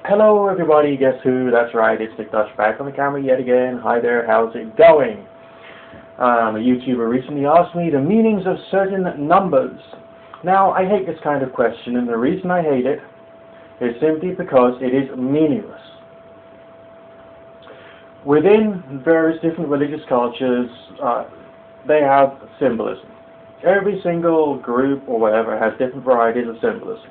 Hello everybody, guess who? That's right, it's Nick Dutch back on the camera yet again. Hi there, how's it going? A YouTuber recently asked me the meanings of certain numbers. Now, I hate this kind of question, and the reason I hate it is simply because it is meaningless. Within various different religious cultures, they have symbolism. Every single group or whatever has different varieties of symbolism.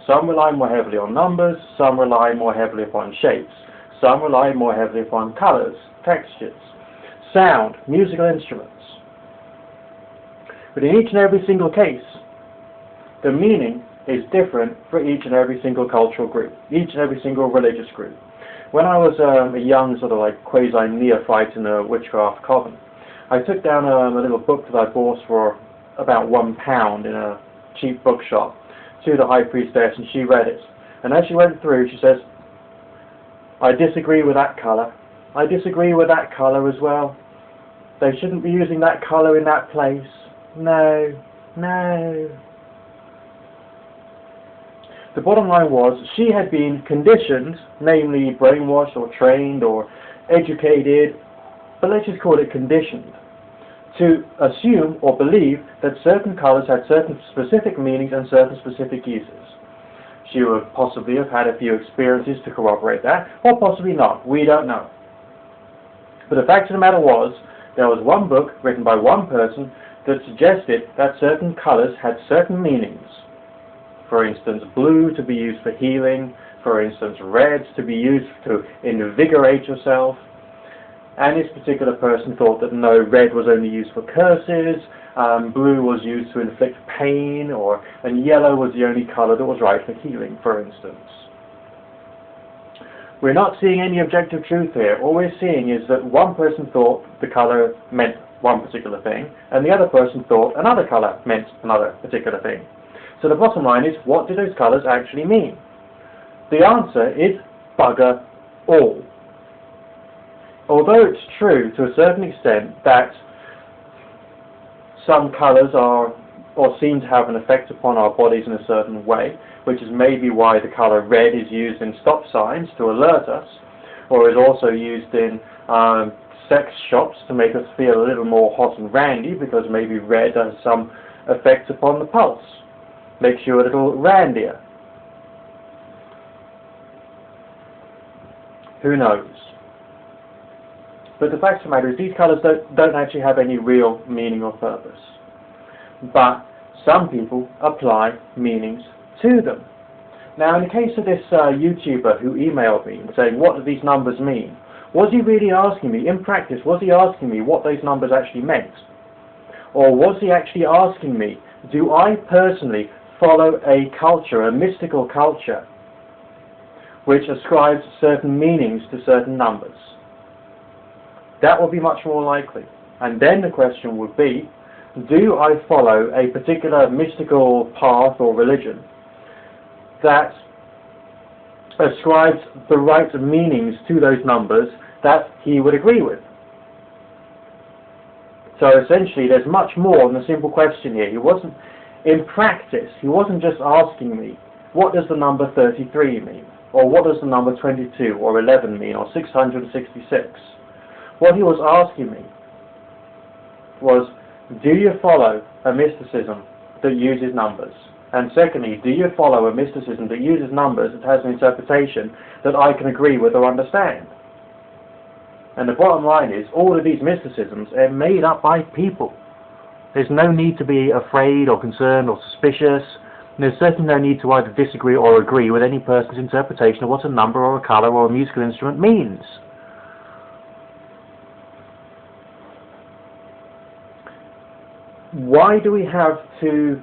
Some rely more heavily on numbers, some rely more heavily upon shapes, some rely more heavily upon colors, textures, sound, musical instruments. But in each and every single case, the meaning is different for each and every single cultural group, each and every single religious group. When I was a young sort of like quasi-neophyte in a witchcraft coven, I took down a little book that I bought for about £1 in a cheap bookshop to the high priestess, and she read it. And as she went through, she says, I disagree with that colour. I disagree with that colour as well. They shouldn't be using that colour in that place. No, no. The bottom line was, she had been conditioned, namely brainwashed or trained or educated, but let's just call it conditioned, to assume or believe that certain colours had certain specific meanings and certain specific uses. She would possibly have had a few experiences to corroborate that, or possibly not. We don't know. But the fact of the matter was, there was one book written by one person that suggested that certain colours had certain meanings. For instance, blue to be used for healing, for instance, reds to be used to invigorate yourself. And this particular person thought that no, red was only used for curses, blue was used to inflict pain, and yellow was the only colour that was right for healing, for instance. We're not seeing any objective truth here. All we're seeing is that one person thought the colour meant one particular thing, and the other person thought another colour meant another particular thing. So the bottom line is, what do those colours actually mean? The answer is bugger all. Although it's true to a certain extent that some colours are or seem to have an effect upon our bodies in a certain way, which is maybe why the colour red is used in stop signs to alert us, or is also used in sex shops to make us feel a little more hot and randy, because maybe red has some effect upon the pulse, makes you a little randier. Who knows? But the fact of the matter is, these colours don't actually have any real meaning or purpose. But some people apply meanings to them. Now, in the case of this YouTuber who emailed me and saying, what do these numbers mean? Was he really asking me, in practice, was he asking me what those numbers actually meant? Or was he actually asking me, do I personally follow a culture, a mystical culture, which ascribes certain meanings to certain numbers? That would be much more likely. And then the question would be, do I follow a particular mystical path or religion that ascribes the right meanings to those numbers that he would agree with? So essentially, there's much more than a simple question here. He wasn't, in practice, he wasn't just asking me, what does the number 33 mean? Or what does the number 22 or 11 mean? Or 666? What he was asking me was, do you follow a mysticism that uses numbers? And secondly, do you follow a mysticism that uses numbers that has an interpretation that I can agree with or understand? And the bottom line is, all of these mysticisms are made up by people. There's no need to be afraid or concerned or suspicious. There's certainly no need to either disagree or agree with any person's interpretation of what a number or a colour or a musical instrument means. Why do we have to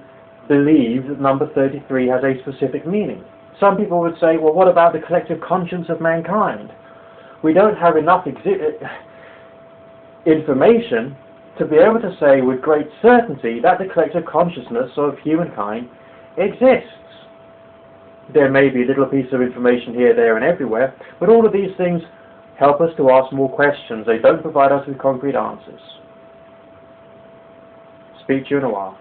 believe that number 33 has a specific meaning? Some people would say, well, what about the collective conscience of mankind? We don't have enough information to be able to say with great certainty that the collective consciousness of humankind exists. There may be a little piece of information here, there, and everywhere, but all of these things help us to ask more questions. They don't provide us with concrete answers. Speak to you in a while.